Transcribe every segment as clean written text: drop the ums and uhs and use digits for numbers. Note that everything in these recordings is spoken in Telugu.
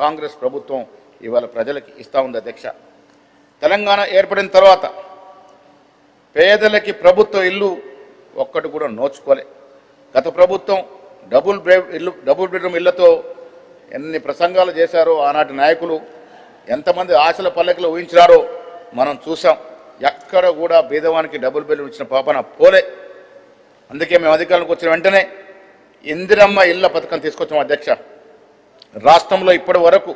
కాంగ్రెస్ ప్రభుత్వం ఇవాళ ప్రజలకి ఇస్తా ఉంది అధ్యక్ష. తెలంగాణ ఏర్పడిన తర్వాత పేదలకి ప్రభుత్వ ఇల్లు ఒక్కటి కూడా నోచుకోలే. గత ప్రభుత్వం డబుల్ బెడ్రూమ్ ఇళ్లతో ఎన్ని ప్రసంగాలు చేశారో ఆనాటి నాయకులు, ఎంతమంది ఆశల పల్లకిలో ఊహించారో మనం చూసాం. ఎక్కడ కూడా బీదవానికి డబుల్ బెడ్రూమ్ ఇచ్చిన పాపన పోలే. అందుకే మేము అధికారంలోకి వచ్చిన వెంటనే ఇందిరమ్మ ఇళ్ల పథకం తీసుకొచ్చాం అధ్యక్ష. రాష్ట్రంలో ఇప్పటి వరకు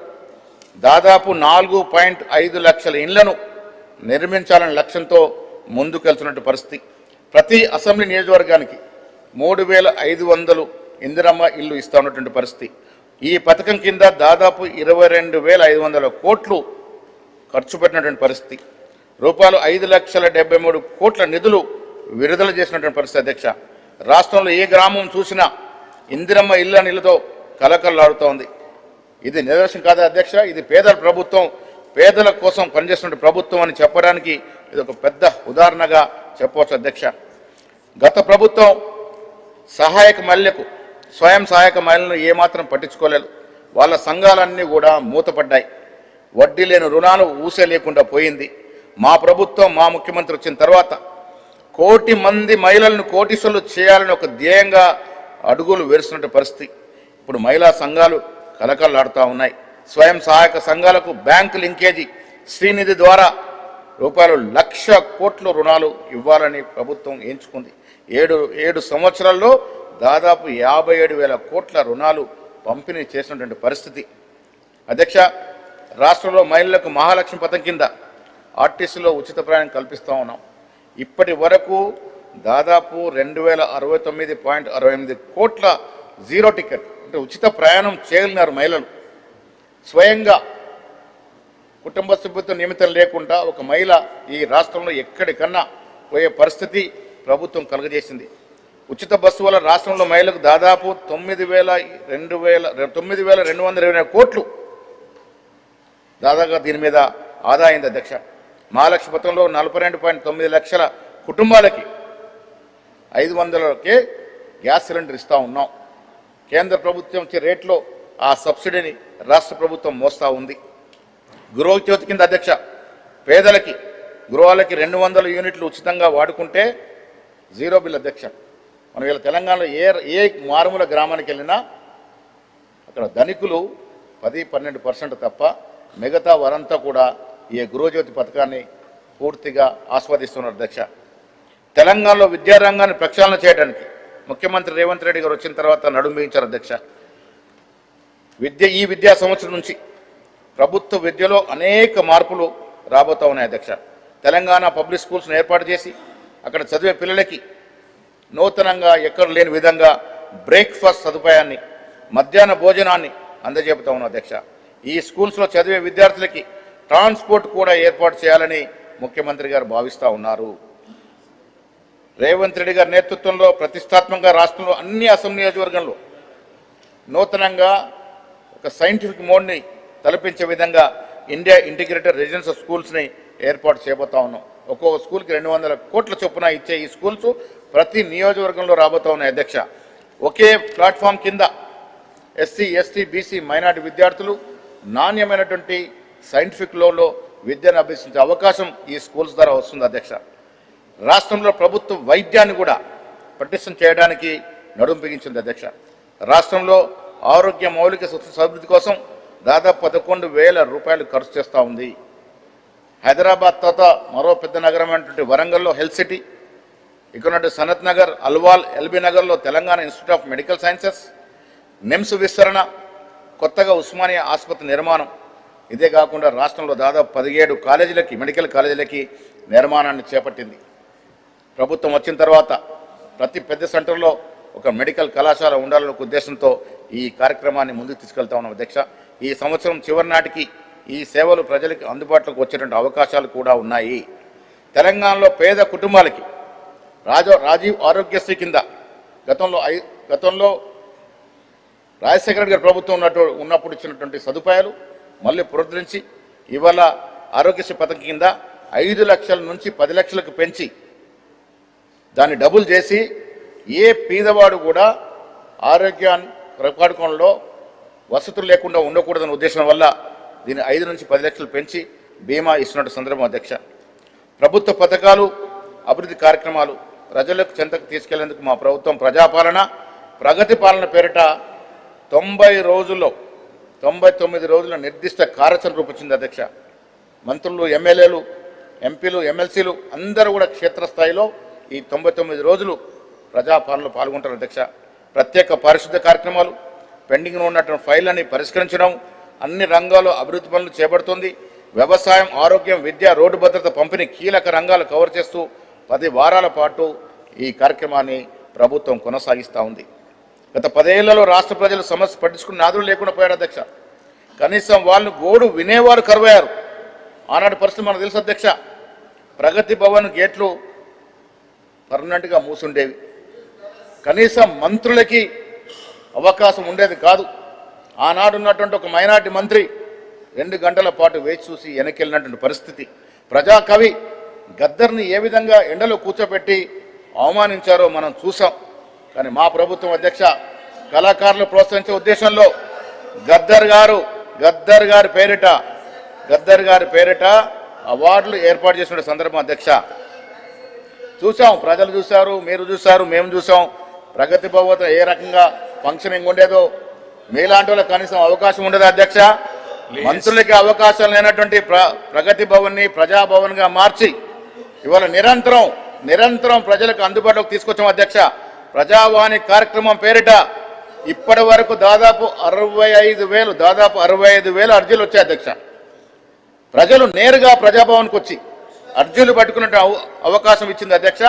దాదాపు 4.5 లక్షల ఇళ్లను నిర్మించాలనే లక్ష్యంతో ముందుకెళ్తున్నట్టు పరిస్థితి. ప్రతి అసెంబ్లీ నియోజకవర్గానికి 3,500 ఇందిరమ్మ ఇల్లు ఇస్తా ఉన్నటువంటి పరిస్థితి. ఈ పథకం కింద దాదాపు 22,500 కోట్లు ఖర్చు పెట్టినటువంటి పరిస్థితి. రూపాయలు 5,73 కోట్ల నిధులు విడుదల చేసినటువంటి పరిస్థితి అధ్యక్ష. రాష్ట్రంలో ఏ గ్రామం చూసినా ఇందిరమ్మ ఇళ్ళ నీళ్ళతో కలకల్లాడుతోంది. ఇది నిదర్శనం కాదా అధ్యక్ష? ఇది పేదల ప్రభుత్వం, పేదల కోసం పనిచేస్తున్న ప్రభుత్వం అని చెప్పడానికి ఇది ఒక పెద్ద ఉదాహరణగా చెప్పవచ్చు అధ్యక్ష. గత ప్రభుత్వం సహాయక మహిళలకు, స్వయం సహాయక మహిళలను ఏమాత్రం పట్టించుకోలేదు. వాళ్ళ సంఘాలన్నీ కూడా మూతపడ్డాయి. వడ్డీ లేని రుణాలు ఊసే లేకుండా పోయింది. మా ప్రభుత్వం, మా ముఖ్యమంత్రి వచ్చిన తర్వాత 1 కోటి మంది మహిళలను కోటీశ్వరులు చేయాలని ఒక ధ్యేయంగా అడుగులు వేస్తున్న పరిస్థితి. ఇప్పుడు మహిళా సంఘాలు కలకల్లాడుతూ ఉన్నాయి. స్వయం సహాయక సంఘాలకు బ్యాంకు లింకేజీ శ్రీనిధి ద్వారా రూపాయలు 1,00,000 కోట్ల రుణాలు ఇవ్వాలని ప్రభుత్వం ఎంచుకుంది. 7 సంవత్సరాల్లో దాదాపు 57,000 కోట్ల రుణాలు పంపిణీ చేసినటువంటి పరిస్థితి అధ్యక్ష. రాష్ట్రంలో మహిళలకు మహాలక్ష్మి పథకం కింద ఆర్టీసీలో ఉచిత ప్రయాణం కల్పిస్తూ ఉన్నాం. ఇప్పటి వరకు దాదాపు 2,069.68 కోట్ల జీరో టికెట్ అంటే ఉచిత ప్రయాణం చేయగలిగినారు మహిళలు. స్వయంగా కుటుంబ సభ్యులతో నియమితం లేకుండా ఒక మహిళ ఈ రాష్ట్రంలో ఎక్కడికన్నా పోయే పరిస్థితి ప్రభుత్వం కలుగజేసింది. ఉచిత బస్సు వల్ల రాష్ట్రంలో మహిళలకు దాదాపు 9,220 కోట్లు దాదాపుగా దీని మీద ఆదా అయింది అధ్యక్ష. మహాలక్ష్మి పథకంలో 42.9 లక్షల కుటుంబాలకి 500కే గ్యాస్ సిలిండర్ ఇస్తూ ఉన్నాం. కేంద్ర ప్రభుత్వం ఇచ్చే రేట్లో ఆ సబ్సిడీని రాష్ట్ర ప్రభుత్వం మోస్తూ ఉంది. గృహజ్యోతి కింద అధ్యక్ష పేదలకి గృహాలకి 200 యూనిట్లు ఉచితంగా వాడుకుంటే జీరో బిల్ అధ్యక్ష. మనం ఇలా తెలంగాణలో ఏ మారుమూల గ్రామానికి వెళ్ళినా అక్కడ ధనికులు 10-12% తప్ప మిగతా వారంతా కూడా ఈ గృహజ్యోతి పథకాన్ని పూర్తిగా ఆస్వాదిస్తున్నారు అధ్యక్ష. తెలంగాణలో విద్యారంగాన్ని ప్రక్షాళన చేయడానికి ముఖ్యమంత్రి రేవంత్ రెడ్డి గారు వచ్చిన తర్వాత నడుం బిగించారు అధ్యక్ష. ఈ విద్యా సంవత్సరం నుంచి ప్రభుత్వ విద్యలో అనేక మార్పులు రాబోతూ ఉన్నాయి అధ్యక్ష. తెలంగాణ పబ్లిక్ స్కూల్స్ను ఏర్పాటు చేసి అక్కడ చదివే పిల్లలకి నూతనంగా ఎక్కడ లేని విధంగా బ్రేక్ఫాస్ట్ సదుపాయాన్ని, మధ్యాహ్న భోజనాన్ని అందజేపుతా ఉన్నాం అధ్యక్ష. ఈ స్కూల్స్లో చదివే విద్యార్థులకి ట్రాన్స్పోర్ట్ కూడా ఏర్పాటు చేయాలని ముఖ్యమంత్రి గారు భావిస్తూ ఉన్నారు. రేవంత్ రెడ్డి గారి నేతృత్వంలో ప్రతిష్టాత్మకంగా రాష్ట్రంలో అన్ని అసెంబ్లీ నియోజకవర్గంలో నూతనంగా ఒక సైంటిఫిక్ మోడ్ని తలపించే విధంగా ఇండియా ఇంటిగ్రేటెడ్ రెసిడెన్షియల్ స్కూల్స్ని ఏర్పాటు చేయబోతా ఉన్నాం. ఒక్కొక్క స్కూల్కి 200 కోట్ల చొప్పున ఇచ్చే ఈ స్కూల్స్ ప్రతి నియోజకవర్గంలో రాబోతా ఉన్నాయి అధ్యక్ష. ఒకే ప్లాట్ఫామ్ కింద ఎస్సీ, ఎస్టీ, బీసీ, మైనార్టీ విద్యార్థులు నాణ్యమైనటువంటి సైంటిఫిక్ లోలో విద్యను అభ్యసించే అవకాశం ఈ స్కూల్స్ ద్వారా వస్తుంది అధ్యక్ష. రాష్ట్రంలో ప్రభుత్వ వైద్యాన్ని కూడా పటిష్టం చేయడానికి నడుం బిగించింది అధ్యక్ష. రాష్ట్రంలో ఆరోగ్య మౌలిక అభివృద్ధి కోసం దాదాపు 11,000 రూపాయలు ఖర్చు చేస్తూ ఉంది. హైదరాబాద్ తర్వాత మరో పెద్ద నగరమైనటువంటి వరంగల్లో హెల్త్ సిటీ, ఇక్కడ సనత్ నగర్, అల్వాల్, ఎల్బీ నగర్లో Telangana institute of medical sciences, NIMS విస్తరణ, కొత్తగా ఉస్మానియా ఆసుపత్రి నిర్మాణం. ఇదే కాకుండా రాష్ట్రంలో దాదాపు 17 కాలేజీలకి, మెడికల్ కాలేజీలకి నిర్మాణాన్ని చేపట్టింది. ప్రభుత్వం వచ్చిన తర్వాత ప్రతి పెద్ద సెంటర్లో ఒక మెడికల్ కళాశాల ఉండాలనే ఉద్దేశంతో ఈ కార్యక్రమాన్ని ముందుకు తీసుకెళ్తా ఉన్నాం అధ్యక్ష. ఈ సంవత్సరం చివరి నాటికి ఈ సేవలు ప్రజలకు అందుబాటులోకి వచ్చేటువంటి అవకాశాలు కూడా ఉన్నాయి. తెలంగాణలో పేద కుటుంబాలకి రాజీవ్ ఆరోగ్యశ్రీ కింద గతంలో రాజశేఖర రెడ్డి గారి ప్రభుత్వం ఉన్నప్పుడు ఇచ్చినటువంటి సదుపాయాలు మళ్ళీ పునరుద్ధరించి ఇవాళ ఆరోగ్యశ్రీ పథకం కింద 5 లక్షల నుంచి 10 లక్షలకు పెంచి దాన్ని డబుల్ చేసి ఏ పేదవాడు కూడా ఆరోగ్యాన్ని కాపాడుకోవడంలో వసతులు లేకుండా ఉండకూడదనే ఉద్దేశం వల్ల దీన్ని 5 నుంచి 10 లక్షలు పెంచి బీమా ఇస్తున్నట్టు సందర్భం అధ్యక్ష. ప్రభుత్వ పథకాలు అభివృద్ధి కార్యక్రమాలు ప్రజలకు చెంతకు తీసుకెళ్లేందుకు మా ప్రభుత్వం ప్రజాపాలన ప్రగతి పాలన పేరిట 99 రోజుల నిర్దిష్ట కార్యాచరణ రూపొచ్చింది అధ్యక్ష. మంత్రులు, ఎమ్మెల్యేలు, ఎంపీలు, ఎమ్మెల్సీలు అందరూ కూడా క్షేత్రస్థాయిలో ఈ 99 రోజులు ప్రజాపాలనలో పాల్గొంటారు అధ్యక్ష. ప్రత్యేక పారిశుద్ధ్య కార్యక్రమాలు, పెండింగ్లో ఉన్నటువంటి ఫైళ్ళని పరిష్కరించడం, అన్ని రంగాల్లో అభివృద్ధి పనులు చేపడుతుంది. వ్యవసాయం, ఆరోగ్యం, విద్య, రోడ్డు భద్రత, పంపిణీ కీలక రంగాలు కవర్ చేస్తూ 10 వారాల పాటు ఈ కార్యక్రమాన్ని ప్రభుత్వం కొనసాగిస్తూ ఉంది. గత 10 ఏళ్లలో రాష్ట్ర ప్రజలు సమస్య పట్టించుకుని నాదులు లేకుండా పోయారు అధ్యక్ష. కనీసం వాళ్ళు గోడు వినేవారు కరువయ్యారు. ఆనాటి పరిస్థితి మనకు తెలుసు అధ్యక్ష. ప్రగతి భవన్ గేట్లు పర్మనెంట్గా మూసుండేవి. కనీసం మంత్రులకి అవకాశం ఉండేది కాదు. ఆనాడు ఉన్నటువంటి ఒక మైనార్టీ మంత్రి 2 గంటల పాటు వేచి చూసి వెనకెళ్ళినటువంటి పరిస్థితి. ప్రజాకవి గద్దర్ని ఏ విధంగా ఎండలో కూర్చోబెట్టి అవమానించారో మనం చూసాం. కానీ మా ప్రభుత్వం అధ్యక్ష కళాకారులు ప్రోత్సహించే ఉద్దేశంలో గద్దర్ గారి పేరిట అవార్డులు ఏర్పాటు చేసిన సందర్భం అధ్యక్ష. చూసాం, ప్రజలు చూశారు, మీరు చూశారు, మేము చూసాం. ప్రగతి భవన్ ఏ రకంగా ఫంక్షనింగ్ ఉండేదో మీలాంటి వాళ్ళకి కనీసం అవకాశం ఉండదు అధ్యక్ష. మంత్రులకి అవకాశం లేనటువంటి ప్రగతి భవన్ని ప్రజాభవన్గా మార్చి ఇవాళ నిరంతరం ప్రజలకు అందుబాటులోకి తీసుకొచ్చాం అధ్యక్ష. ప్రజావాణి కార్యక్రమం పేరిట ఇప్పటి వరకు దాదాపు 65,000 అర్జీలు వచ్చాయి అధ్యక్ష. ప్రజలు నేరుగా ప్రజాభవన్కి వచ్చి అర్జీలు పట్టుకునే అవకాశం ఇచ్చింది అధ్యక్ష.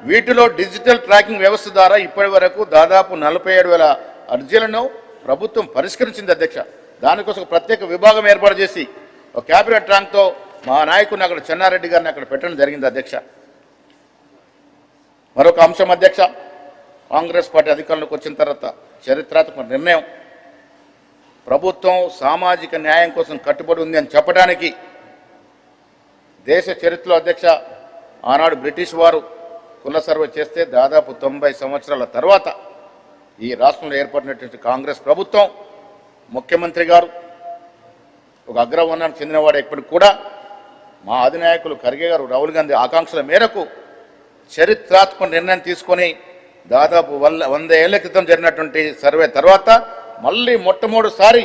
వీటిలో డిజిటల్ ట్రాకింగ్ వ్యవస్థ ద్వారా ఇప్పటి వరకు దాదాపు 47,000 అర్జీలను ప్రభుత్వం పరిష్కరించింది అధ్యక్ష. దానికోసం ప్రత్యేక విభాగం ఏర్పాటు చేసి ఒక క్యాబినెట్ ర్యాంక్తో మా నాయకుడిని అక్కడ చెన్నారెడ్డి గారిని అక్కడ పెట్టడం జరిగింది అధ్యక్ష. మరొక అంశం అధ్యక్ష, కాంగ్రెస్ పార్టీ అధికారంలోకి వచ్చిన తర్వాత చరిత్రాత్మక నిర్ణయం. ప్రభుత్వం సామాజిక న్యాయం కోసం కట్టుబడి ఉంది అని చెప్పడానికి దేశ చరిత్రలో అధ్యక్ష ఆనాడు బ్రిటిష్ వారు కుల సర్వే చేస్తే దాదాపు 90 సంవత్సరాల తర్వాత ఈ రాష్ట్రంలో ఏర్పడినటువంటి కాంగ్రెస్ ప్రభుత్వం, ముఖ్యమంత్రి గారు ఒక అగ్రవర్ణానికి చెందినవాడు ఎప్పటికి కూడా మా అధినాయకులు ఖర్గే గారు, రాహుల్ గాంధీ ఆకాంక్షల మేరకు చరిత్రాత్మక నిర్ణయం తీసుకొని దాదాపు 100 ఏళ్ల క్రితం జరిగినటువంటి సర్వే తర్వాత మళ్ళీ మొట్టమొదటిసారి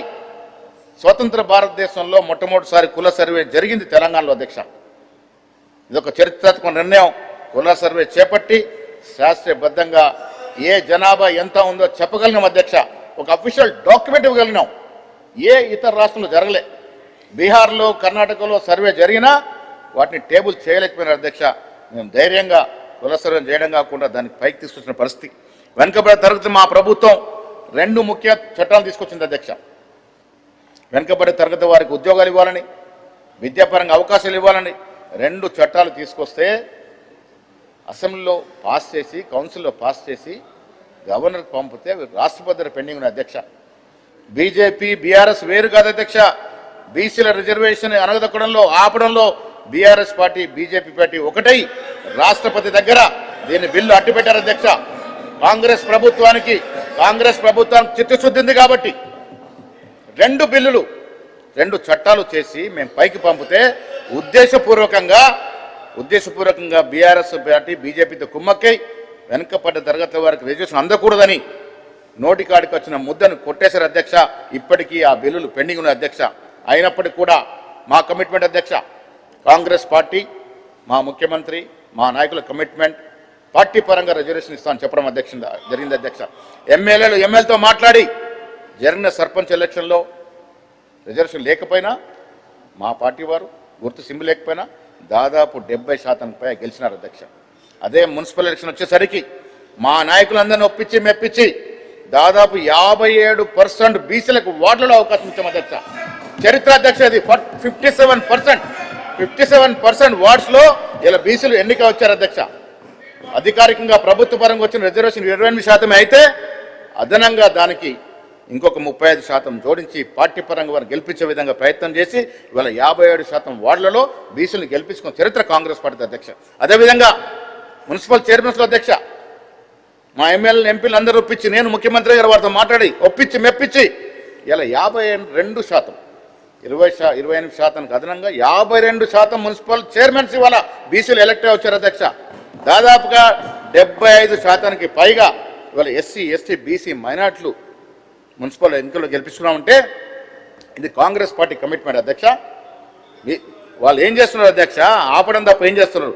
స్వతంత్ర భారతదేశంలో మొట్టమొదటిసారి కుల సర్వే జరిగింది తెలంగాణలో అధ్యక్ష. ఇదొక చరిత్రాత్మక నిర్ణయం. కుల సర్వే చేపట్టి శాస్త్రీయబద్ధంగా ఏ జనాభా ఎంత ఉందో చెప్పగలిగినాం అధ్యక్ష. ఒక అఫీషియల్ డాక్యుమెంట్ ఇవ్వగలిగినాం. ఏ ఇతర రాష్ట్రంలో జరగలే. బీహార్లో, కర్ణాటకలో సర్వే జరిగినా వాటిని టేబుల్ చేయలేకపోయినారు అధ్యక్ష. మేము ధైర్యంగా కుల సర్వే చేయడం కాకుండా దానికి పైకి తీసుకొచ్చిన పరిస్థితి. వెనుకబడిన తరగతి మా ప్రభుత్వం 2 ముఖ్య చట్టాలు తీసుకొచ్చింది అధ్యక్ష. వెనుకబడిన తరగతి వారికి ఉద్యోగాలు ఇవ్వాలని, విద్యాపరంగా అవకాశాలు ఇవ్వాలని 2 చట్టాలు తీసుకొస్తే అసెంబ్లీలో పాస్ చేసి, కౌన్సిల్లో పాస్ చేసి గవర్నర్కి పంపితే రాష్ట్రపతి పెండింగ్ ఉన్న అధ్యక్ష. బీజేపీ, బీఆర్ఎస్ వేరు కాదు అధ్యక్ష. బీసీల రిజర్వేషన్ అనగదొక్కడంలో, ఆపడంలో బీఆర్ఎస్ పార్టీ, బీజేపీ పార్టీ ఒకటై రాష్ట్రపతి దగ్గర దీన్ని బిల్లు అట్టిపెట్టారు అధ్యక్ష. కాంగ్రెస్ ప్రభుత్వానికి చిత్తశుద్ధి ఉంది కాబట్టి 2 బిల్లులు, 2 చట్టాలు చేసి మేము పైకి పంపితే ఉద్దేశపూర్వకంగా బీఆర్ఎస్ పార్టీ బీజేపీతో కుమ్మక్కై వెనుకపడ్డ తరగతి వారికి రిజర్వేషన్ అందకూడదని నోటికాడికి వచ్చిన ముద్దను కొట్టేశారు అధ్యక్ష. ఇప్పటికీ ఆ బిల్లులు పెండింగ్ ఉన్న అధ్యక్ష. అయినప్పటికీ కూడా మా కమిట్మెంట్ అధ్యక్ష, కాంగ్రెస్ పార్టీ, మా ముఖ్యమంత్రి, మా నాయకుల కమిట్మెంట్ పార్టీ పరంగా రిజర్వేషన్ ఇస్తామని చెప్పడం అధ్యక్ష జరిగింది అధ్యక్ష. ఎమ్మెల్యేలతో మాట్లాడి జరిగిన సర్పంచ్ ఎలక్షన్లో రిజర్వేషన్ లేకపోయినా మా పార్టీ వారు గుర్తు సింబల్ లేకపోయినా దాదాపు 70% పైగా గెలిచినారు అధ్యక్ష. అదే మున్సిపల్ ఎలక్షన్ వచ్చేసరికి మా నాయకులందరినీ ఒప్పించి మెప్పించి దాదాపు 57% బీసీలకు వార్డులలో అవకాశం ఇచ్చాం అధ్యక్ష. చరిత్ర అధ్యక్ష. ఇది 57% వార్డ్స్లో ఇలా బీసీలు ఎన్నిక వచ్చారు అధ్యక్ష. అధికారికంగా ప్రభుత్వ పరంగా వచ్చిన రిజర్వేషన్ 28% అయితే అదనంగా దానికి ఇంకొక 35% జోడించి పార్టీ పరంగా వారు గెలిపించే విధంగా ప్రయత్నం చేసి ఇవాళ 57% వార్డులలో బీసీలు గెలిపించుకున్న చరిత్ర కాంగ్రెస్ పార్టీ అధ్యక్ష. అదేవిధంగా మున్సిపల్ చైర్మన్స్లో అధ్యక్ష మా ఎమ్మెల్యేలు, ఎంపీలు అందరూ ఒప్పించి, నేను ముఖ్యమంత్రి గారు వారితో మాట్లాడి ఒప్పించి మెప్పించి ఇలా 52%, 28%కు అదనంగా 52% మున్సిపల్ చైర్మన్స్ ఇవాళ బీసీలు ఎలక్ట్ వచ్చారు అధ్యక్ష. దాదాపుగా 75%కి పైగా ఇవాళ ఎస్సీ, ఎస్టీ, బీసీ, మైనార్టీలు మున్సిపల్ ఎన్నికల్లో గెలిపిస్తున్నామంటే ఇది కాంగ్రెస్ పార్టీ కమిట్మెంట్ అధ్యక్ష. వాళ్ళు ఏం చేస్తున్నారు అధ్యక్ష? ఆపడం తప్ప ఏం చేస్తున్నారు?